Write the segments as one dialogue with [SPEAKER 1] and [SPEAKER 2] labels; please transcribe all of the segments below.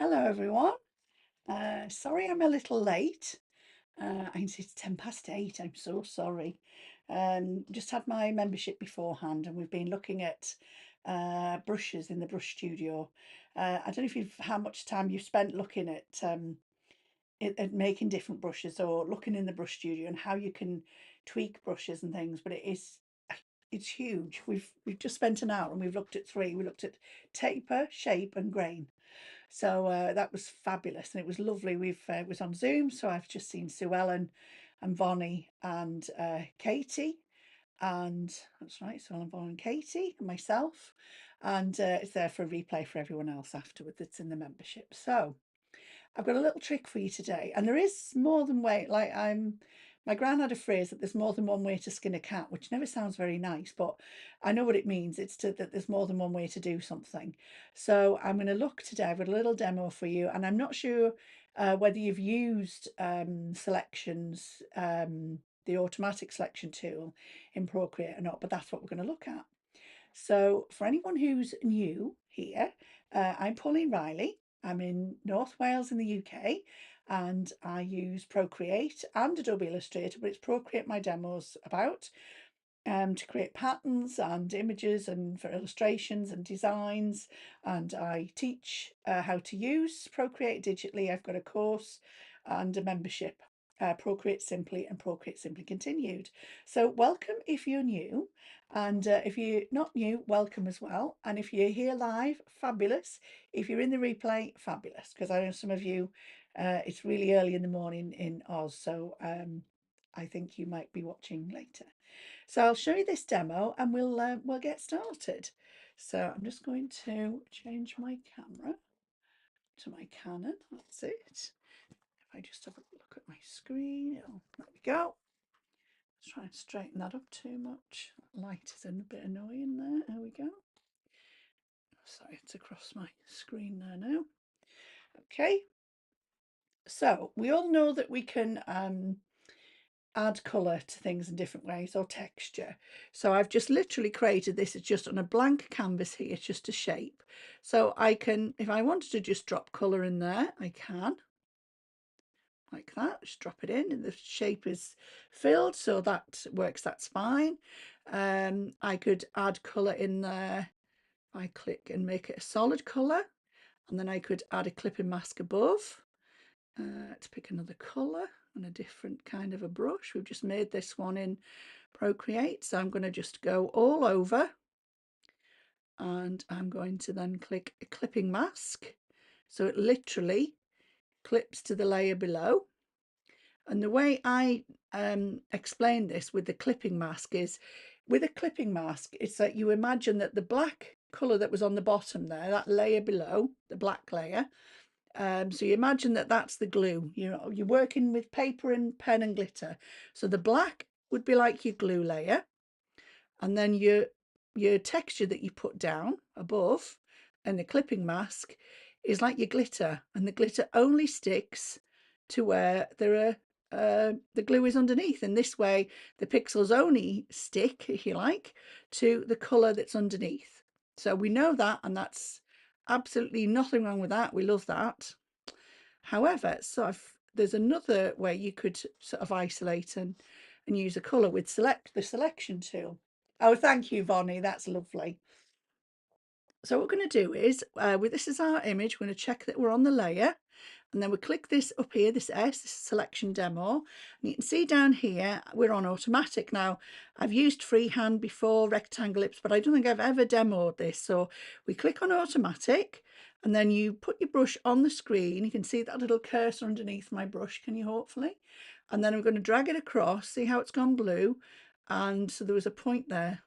[SPEAKER 1] Hello everyone. Sorry I'm a little late. I can see it's 8:10. I'm so sorry. Just had my membership beforehand and we've been looking at brushes in the brush studio. I don't know if how much time you've spent looking at making different brushes or looking in the brush studio and how you can tweak brushes and things, but it's huge. We've just spent an hour and we've looked at three. We looked at taper, shape and grain. So that was fabulous and it was lovely. It was on Zoom, so I've just seen Sue Ellen and Bonnie and Katie, and that's right, Sue Ellen, Bonnie and Katie and myself, and it's there for a replay for everyone else afterwards. It's in the membership. So I've got a little trick for you today, and there is more than way. My gran had a phrase that there's more than one way to skin a cat, which never sounds very nice, but I know what it means. That there's more than one way to do something. So I'm going to look today. I've got a little demo for you, and I'm not sure whether you've used selections, the automatic selection tool in Procreate or not, but that's what we're going to look at. So for anyone who's new here, I'm Pauline Riley. I'm in North Wales in the UK and I use Procreate and Adobe Illustrator, but it's Procreate my demo's about to create patterns and images and for illustrations and designs. And I teach how to use Procreate digitally. I've got a course and a membership, Procreate Simply and Procreate Simply Continued. So welcome if you're new, and if you're not new, welcome as well. And if you're here live, fabulous. If you're in the replay, fabulous, because I know some of you, it's really early in the morning in Oz, so I think you might be watching later. So I'll show you this demo and we'll get started. So I'm just going to change my camera to my Canon. That's it. If I just have a look at my screen, there we go. Let's try and straighten that up too much. That light is a bit annoying there. There we go. Sorry, it's across my screen there now. Okay. So we all know that we can add colour to things in different ways or texture. So I've just literally created this. It's just on a blank canvas here. It's just a shape. So I can, if I wanted to just drop colour in there, I can. Like that, just drop it in and the shape is filled, so that works, that's fine. I could add colour in there. I click and make it a solid colour, and then I could add a clipping mask above. Let's pick another colour and a different kind of a brush. We've just made this one in Procreate, so I'm going to just go all over and I'm going to then click a clipping mask, so it literally clips to the layer below. And the way I explain this with the clipping mask is, with a clipping mask, it's that you imagine that the black colour that was on the bottom there, that layer below, the black layer, so you imagine that that's the glue. You're working with paper and pen and glitter. So the black would be like your glue layer, and then your texture that you put down above and the clipping mask is like your glitter, and the glitter only sticks to where the glue is underneath. In this way, the pixels only stick, if you like, to the colour that's underneath. So we know that, and that's absolutely nothing wrong with that. We love that. However, there's another way you could sort of isolate and use a colour with the selection tool. Oh, thank you, Bonnie. That's lovely. So what we're going to do is, this is our image. We're going to check that we're on the layer, and then we click this up here, this is selection demo. And you can see down here, we're on automatic. Now, I've used freehand before, rectangle ellipse, but I don't think I've ever demoed this. So we click on automatic, and then you put your brush on the screen. You can see that little cursor underneath my brush, can you hopefully? And then I'm going to drag it across, see how it's gone blue. And so there was a point there.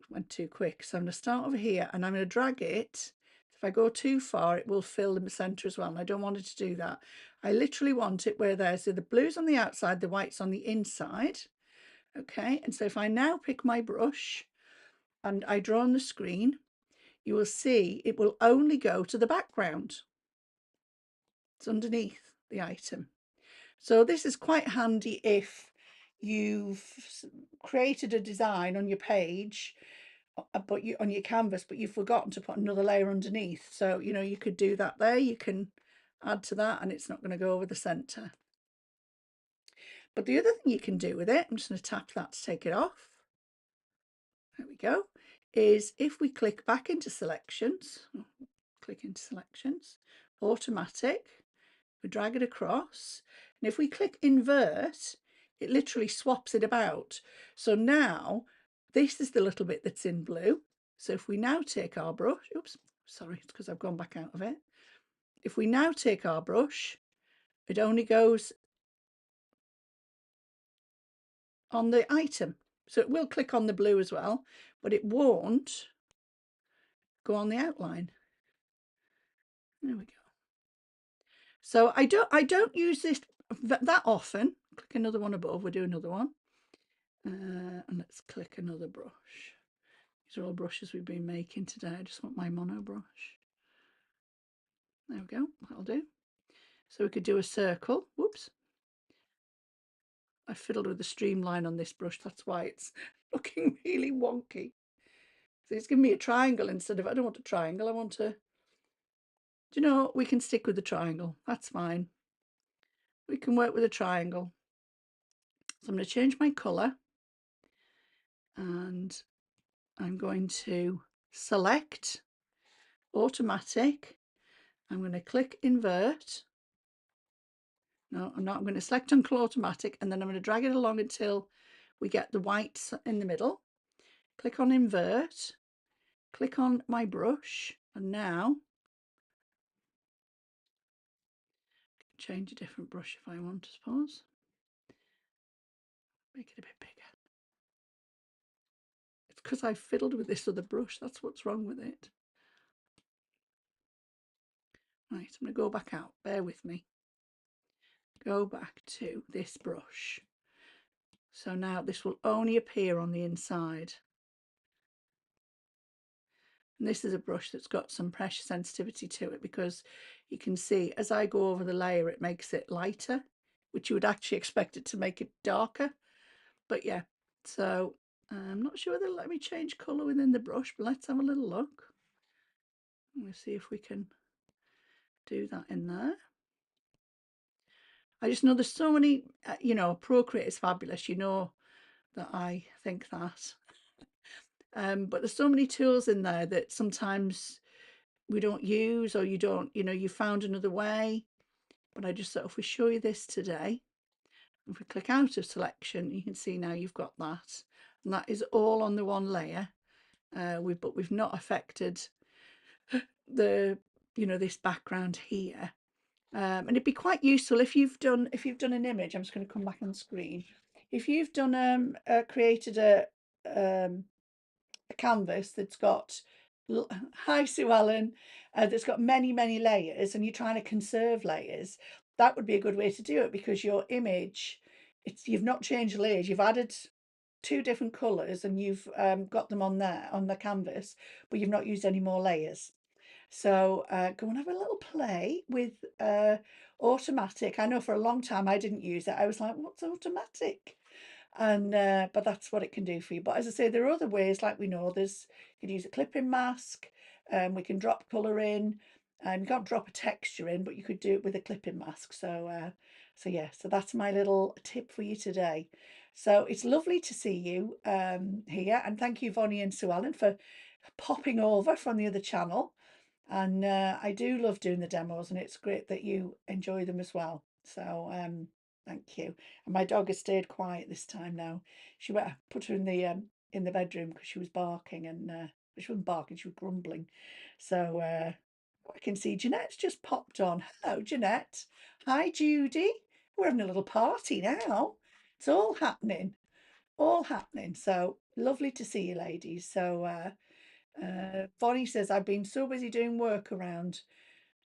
[SPEAKER 1] Went too quick, so I'm going to start over here and I'm going to drag it. If I go too far, it will fill the center as well, and I don't want it to do that. I literally want it where there's the blue's on the outside, the white's on the inside. Okay, and so if I now pick my brush and I draw on the screen, you will see it will only go to the background. It's underneath the item. So this is quite handy if you've created a design on your page but you on your canvas, but you've forgotten to put another layer underneath. So, you know, you could do that there. You can add to that and it's not going to go over the center. But the other thing you can do with it, I'm just going to tap that to take it off. There we go. Is if we click back into selections, click into selections, automatic, we drag it across, and if we click invert, it literally swaps it about. So now this is the little bit that's in blue. So if we now take our brush, oops, sorry, it's because I've gone back out of it. If we now take our brush, it only goes on the item. So it will click on the blue as well, but it won't go on the outline. There we go. So I don't use this that often. Click another one above, we'll do another one. And let's click another brush. These are all brushes we've been making today. I just want my mono brush. There we go, that'll do. So we could do a circle. Whoops. I fiddled with the streamline on this brush, that's why it's looking really wonky. So it's giving me a triangle instead of, I don't want a triangle, I want a, do you know, we can stick with the triangle, that's fine. We can work with a triangle. So I'm going to change my colour and I'm going to select automatic. I'm going to click invert. No, I'm not. I'm going to select on automatic and then I'm going to drag it along until we get the white in the middle. Click on invert, click on my brush, and now change a different brush if I want, I suppose. Make it a bit bigger. It's because I fiddled with this other brush, that's what's wrong with it. Right, I'm going to go back out, bear with me. Go back to this brush. So now this will only appear on the inside. And this is a brush that's got some pressure sensitivity to it because you can see as I go over the layer it makes it lighter, which you would actually expect it to make it darker. But yeah, so I'm not sure they'll let me change colour within the brush, but let's have a little look. We'll see if we can do that in there. I just know there's so many, you know, Procreate is fabulous, you know that I think that. But there's so many tools in there that sometimes we don't use, or you don't, you know, you found another way. But I just thought if we show you this today, if we click out of selection, you can see now you've got that, and that is all on the one layer. But we've not affected the, you know, this background here. And it'd be quite useful if you've done an image. I'm just going to come back on screen. If you've done created a canvas that's got hi Sue Ellen, that's got many layers, and you're trying to conserve layers, that would be a good way to do it, because your image, you've not changed layers, you've added two different colors and you've got them on there on the canvas, but you've not used any more layers. So go and have a little play with automatic. I know for a long time I didn't use it. I was like, what's automatic? And but that's what it can do for you. But as I say, there are other ways, like we know there's, you can use a clipping mask, we can drop colour in, and you can't drop a texture in, but you could do it with a clipping mask. So so yeah, so that's my little tip for you today. So it's lovely to see you here, and thank you Vonnie and Sue Ellen for popping over from the other channel. And I do love doing the demos, and it's great that you enjoy them as well. So thank you. And my dog has stayed quiet this time now. She went, I put her in the bedroom because she was barking, and she wasn't barking, she was grumbling. So I can see Jeanette's just popped on. Hello, Jeanette. Hi, Judy. We're having a little party now. It's all happening, all happening. So lovely to see you, ladies. So Bonnie says, I've been so busy doing work around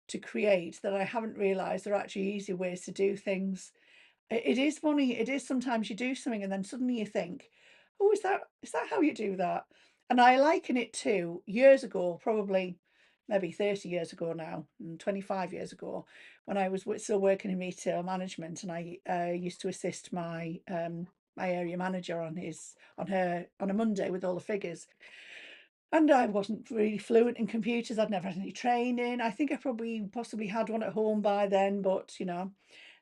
[SPEAKER 1] to create that I haven't realised there are actually easier ways to do things. It is funny, it is sometimes you do something and then suddenly you think, oh, is that how you do that? And I liken it to years ago, probably maybe 30 years ago now, and 25 years ago, when I was still working in retail management, and I used to assist my my area manager on a Monday with all the figures. And I wasn't really fluent in computers. I'd never had any training. I think I probably possibly had one at home by then, but you know.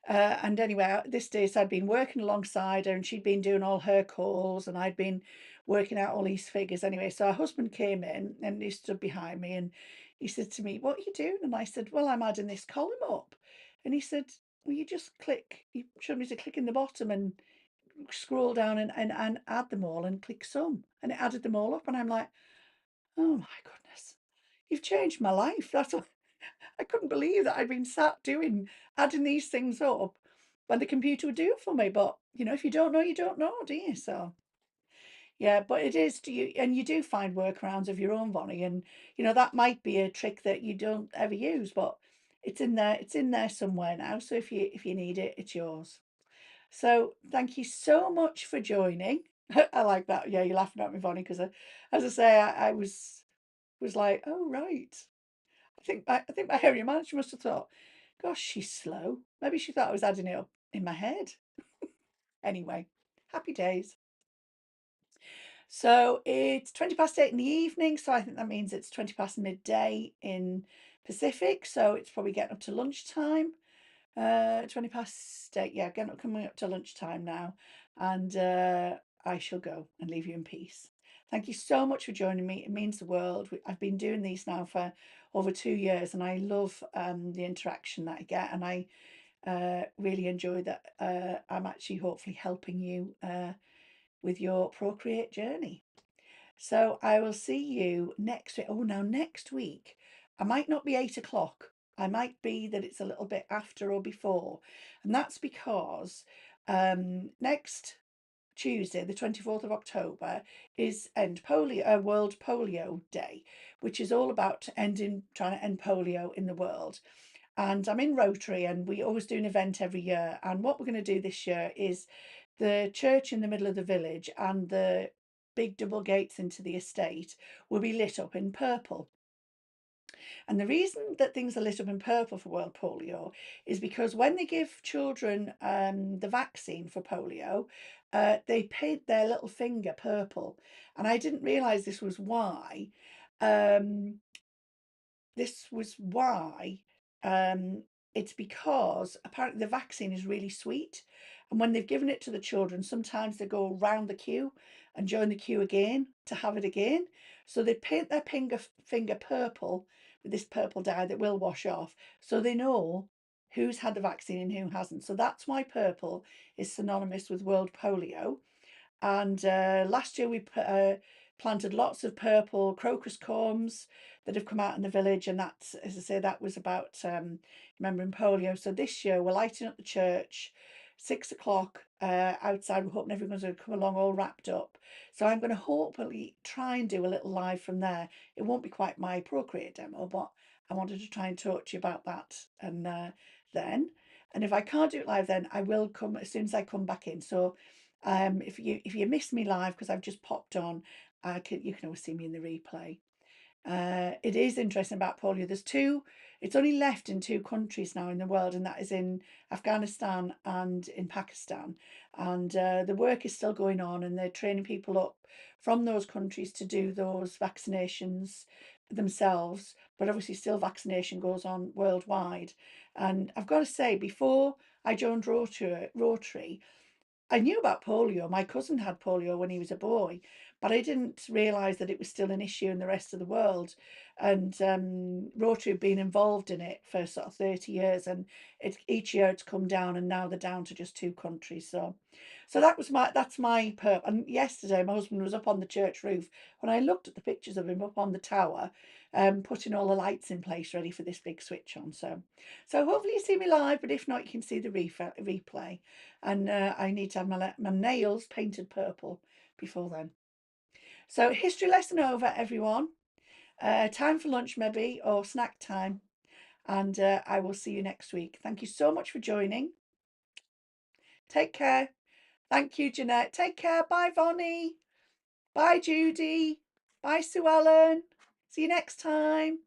[SPEAKER 1] And anyway, this day, so I'd been working alongside her and she'd been doing all her calls and I'd been working out all these figures. Anyway, so our husband came in and he stood behind me and he said to me, "What are you doing?" And I said, "Well, I'm adding this column up." And he said, "Well, you just click," he showed me to click in the bottom and scroll down and add them all and click sum. And it added them all up. And I'm like, "Oh my goodness, you've changed my life." That's what I couldn't believe that I'd been sat doing, adding these things up when the computer would do it for me. But, you know, if you don't know, you don't know, do you? So, yeah, but it is, do you, and you do find workarounds of your own, Bonnie. And, you know, that might be a trick that you don't ever use, but it's in there somewhere now. So if you need it, it's yours. So thank you so much for joining. I like that. Yeah, you're laughing at me, Bonnie, because as I say, I was like, oh, right. I think my area manager must have thought, gosh, she's slow. Maybe she thought I was adding it up in my head. Anyway, happy days. So it's 20 past 8 in the evening. So I think that means it's 20 past midday in Pacific. So it's probably getting up to lunchtime. 20 past 8. Yeah, coming up to lunchtime now. And I shall go and leave you in peace. Thank you so much for joining me. It means the world. I've been doing these now for over 2 years and I love the interaction that I get. And I really enjoy that I'm actually hopefully helping you with your Procreate journey. So I will see you next week. Oh, now next week, I might not be 8 o'clock. I might be that it's a little bit after or before. And that's because next Tuesday, the 24th of October, is World Polio Day, which is all about trying to end polio in the world. And I'm in Rotary and we always do an event every year. And what we're going to do this year is the church in the middle of the village and the big double gates into the estate will be lit up in purple. And the reason that things are lit up in purple for World Polio is because when they give children the vaccine for polio, they paint their little finger purple. And I didn't realise this was why. Um, this was why it's because apparently the vaccine is really sweet. And when they've given it to the children, sometimes they go round the queue and join the queue again to have it again. So they paint their finger purple with this purple dye that will wash off. So they know who's had the vaccine and who hasn't. So that's why purple is synonymous with World Polio. And last year we planted lots of purple crocus combs that have come out in the village, and that's, as I say, that was about remembering polio. So this year we're lighting up the church, 6 o'clock outside. We're hoping everyone's going to come along all wrapped up. So I'm going to hopefully try and do a little live from there. It won't be quite my Procreate demo, but I wanted to try and talk to you about that and then. And if I can't do it live, then I will come as soon as I come back in. So if you miss me live because I've just popped on, you can always see me in the replay. It is interesting about polio. It's only left in two countries now in the world, and that is in Afghanistan and in Pakistan. And the work is still going on, and they're training people up from those countries to do those vaccinations themselves. But obviously, still vaccination goes on worldwide. And I've got to say, before I joined Rotary, I knew about polio. My cousin had polio when he was a boy, but I didn't realise that it was still an issue in the rest of the world. And Rotary have been involved in it for sort of 30 years, and each year it's come down, and now they're down to just two countries. So that's my perp. And yesterday, my husband was up on the church roof when I looked at the pictures of him up on the tower, putting all the lights in place ready for this big switch on. So hopefully you see me live, but if not, you can see the replay. And I need to have my nails painted purple before then. So history lesson over, everyone. Time for lunch maybe, or snack time. And I will see you next week. Thank you so much for joining. Take care. Thank you, Jeanette. Take care. Bye, Vonnie. Bye, Judy. Bye, Sue Ellen. See you next time.